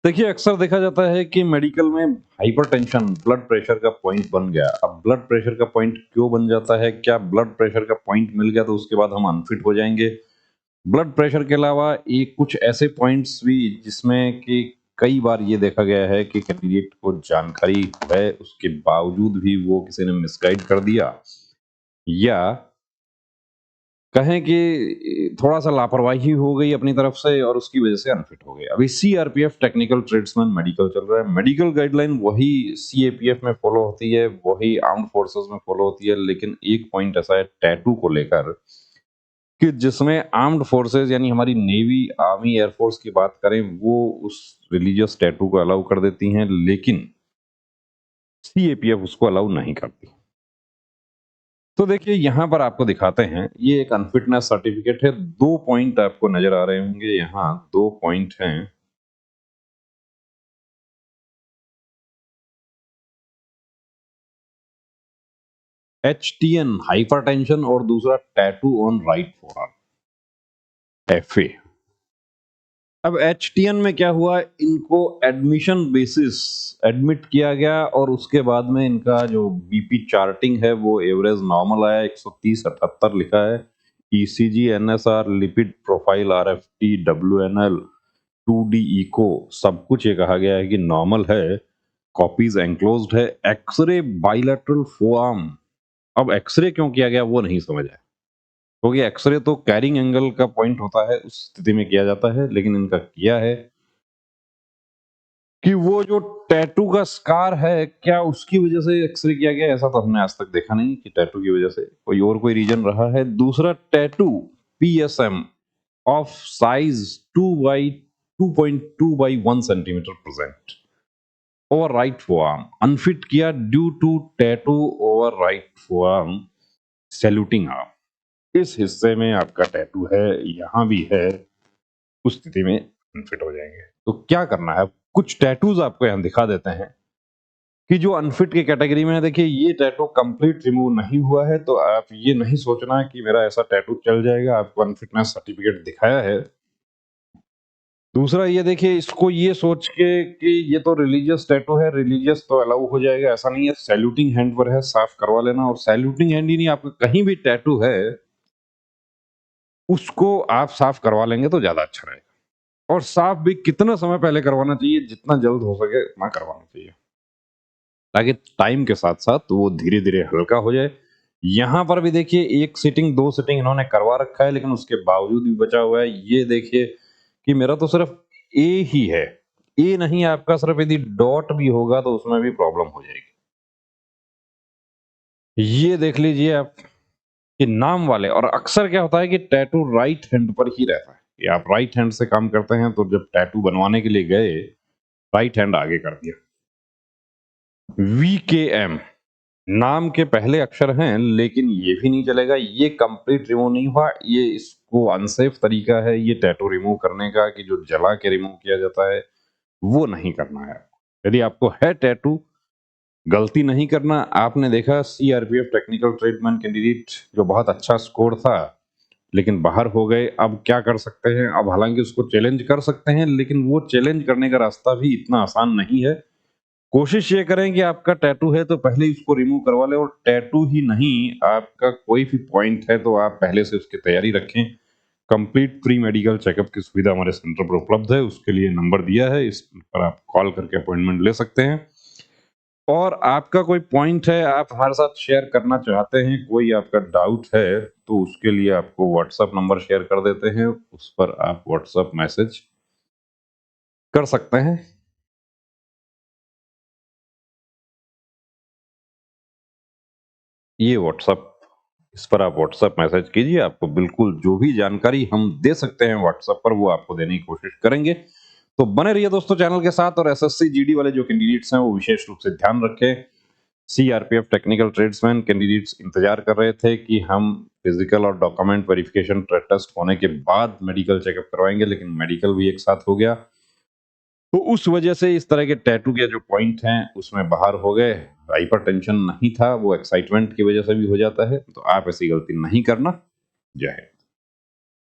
देखिए, अक्सर देखा जाता है कि मेडिकल में हाइपरटेंशन ब्लड प्रेशर का पॉइंट बन गया। अब ब्लड प्रेशर का पॉइंट क्यों बन जाता है? क्या ब्लड प्रेशर का पॉइंट मिल गया तो उसके बाद हम अनफिट हो जाएँगे? ब्लड प्रेशर के अलावा एक कुछ ऐसे पॉइंट्स भी जिसमें कि कई बार ये देखा गया है कि कैंडिडेट को जानकारी है, उसके बावजूद भी वो किसी ने मिसगाइड कर दिया या कहें कि थोड़ा-सा लापरवाही हो गई अपनी तरफ से और उसकी वजह से अनफिट हो गए। अभी सीआरपीएफ टेक्निकल ट्रेड्समैन मेडिकल चल रहा है। मेडिकल गाइडलाइन वही सीएपीएफ में फॉलो होती है, वही आर्म्ड फोर्सेस में फॉलो होती है, लेकिन एक पॉइंट ऐसा है टैटू को लेकर कि जिसमें आर्म्ड फोर्सेस यानी हमारी नेवी, आर्मी, एयरफोर्स की बात करें, वो उस रिलीजियस टैटू को अलाउ कर देती हैं, लेकिन सीएपीएफ उसको अलाउ नहीं करती। तो देखिए यहाँ पर आपको दिखाते हैं, ये एक अनफिटनेस सर्टिफिकेट है। 2 पॉइंट आपको नज़र आ रहे होंगे यहाँ 2 पॉइंट हैं। एचटीएन हाइपरटेंशन और दूसरा टैटू ऑन राइट फोrearm एफए। अब एचटीएन में क्या हुआ, इनको एडमिशन बेसिस एडमिट किया गया और उसके बाद में इनका जो बीपी चार्टिंग है वो एवरेज नॉर्मल आया, 130/78 लिखा है। ECG, NSR, lipid profile, RFT, WNL, 2D echo सब कुछ ये कहा गया है कि नॉर्मल है। कॉपीज एंक्लोज्ड है। X-ray bilateral forearm. अब एक्सरे क्यों किया गया वो नहीं समझ आया, क्योंकि एक्सरे तो कैरिंग एंगल का पॉइंट होता है, उस स्थिति में किया जाता है, लेकिन इनका किया है कि वो जो टैटू का स्कार है क्या उसकी वजह से एक्सरे किया गया। ऐसा तो हमने आज तक देखा नहीं कि टैटू की वजह से कोई रीजन रहा है। दूसरा tattoo PSM of size 2.2 by 1 centimetre present over right forearm, unfit किया due to tattoo over right forearm saluting arm. इस हिस्से में आपका टैटू है, यहाँ भी है, उस स्थिति में अनफिट हो जाएंगे। तो क्या करना है, कुछ टैटूज आपको यहाँ दिखा देते हैं कि जो अनफिट की कैटेगरी में है। देखिए ये टैटू कंप्लीट रिमूव नहीं हुआ है, तो आप ये नहीं सोचना है कि मेरा ऐसा टैटू चल जाएगा। आपको अनफिटनेस सर्टिफिकेट दिखाया है। दूसरा ये देखिए, इसको ये सोच के कि ये तो रिलीजियस टैटू है, रिलीजियस तो अलाउ हो जाएगा, ऐसा नहीं है। सैल्यूटिंग हैंड पर है, साफ करवा लेना। और सैल्यूटिंग हैंड ही नहीं, आपका कहीं भी टैटू है उसको आप साफ करवा लेंगे तो ज्यादा अच्छा रहेगा। और साफ भी कितना समय पहले करवाना चाहिए, जितना जल्द हो सके उतना करवाना चाहिए, ताकि टाइम के साथ साथ वो धीरे धीरे हल्का हो जाए। यहाँ पर भी देखिए, एक सीटिंग 2 सीटिंग इन्होंने करवा रखा है, लेकिन उसके बावजूद भी बचा हुआ है। ये देखिए कि मेरा तो सिर्फ ए ही है, ए नहीं, आपका सिर्फ यदि डॉट भी होगा तो उसमें भी प्रॉब्लम हो जाएगी। ये देख लीजिए आप कि नाम वाले, और अक्सर क्या होता है कि टैटू राइट हैंड पर ही रहता है कि आप राइट हैंड से काम करते हैं, तो जब टैटू बनवाने के लिए गए राइट हैंड आगे कर दिया। वीकेएम नाम के पहले अक्षर हैं, लेकिन ये भी नहीं चलेगा, ये कंप्लीट रिमूव नहीं हुआ। ये इसको अनसेफ तरीका है ये टैटू रिमूव करने का, कि जो जला के रिमूव किया जाता है वो नहीं करना है। यदि आपको है टैटू, गलती नहीं करना। आपने देखा सीआरपीएफ टेक्निकल ट्रीटमेंट कैंडिडेट जो बहुत अच्छा स्कोर था, लेकिन बाहर हो गए। अब क्या कर सकते हैं? अब हालांकि उसको चैलेंज कर सकते हैं, लेकिन वो चैलेंज करने का रास्ता भी इतना आसान नहीं है। कोशिश ये करें कि आपका टैटू है तो पहले ही उसको रिमूव करवा लें। और टैटू ही नहीं, आपका कोई भी पॉइंट है तो आप पहले से उसकी तैयारी रखें। कंप्लीट प्री मेडिकल चेकअप की सुविधा हमारे सेंटर पर उपलब्ध है, उसके लिए नंबर दिया है, इस पर आप कॉल करके अपॉइंटमेंट ले सकते हैं। और आपका कोई पॉइंट है आप हमारे साथ शेयर करना चाहते हैं, कोई आपका डाउट है, तो उसके लिए आपको व्हाट्सएप नंबर शेयर कर देते हैं, उस पर आप व्हाट्सएप मैसेज कर सकते हैं। ये व्हाट्सएप, इस पर आप व्हाट्सएप मैसेज कीजिए। आपको बिल्कुल जो भी जानकारी हम दे सकते हैं व्हाट्सएप पर, वो आपको देने की कोशिश करेंगे। तो बने रहिए दोस्तों चैनल के साथ। और एसएससी जीडी वाले जो कैंडिडेट्स हैं वो विशेष रूप से ध्यान रखें। सीआरपीएफ टेक्निकल ट्रेड्समैन कैंडिडेट्स इंतजार कर रहे थे कि हम फिजिकल और डॉक्यूमेंट वेरिफिकेशन टेस्ट होने के बाद मेडिकल चेकअप करवाएंगे, लेकिन मेडिकल भी एक साथ हो गया, तो उस वजह से इस तरह के टैटू के जो पॉइंट हैं उसमें बाहर हो गए। हाइपरटेंशन नहीं था, वो एक्साइटमेंट की वजह से भी हो जाता है, तो आप ऐसी गलती नहीं करना। जय हिंद।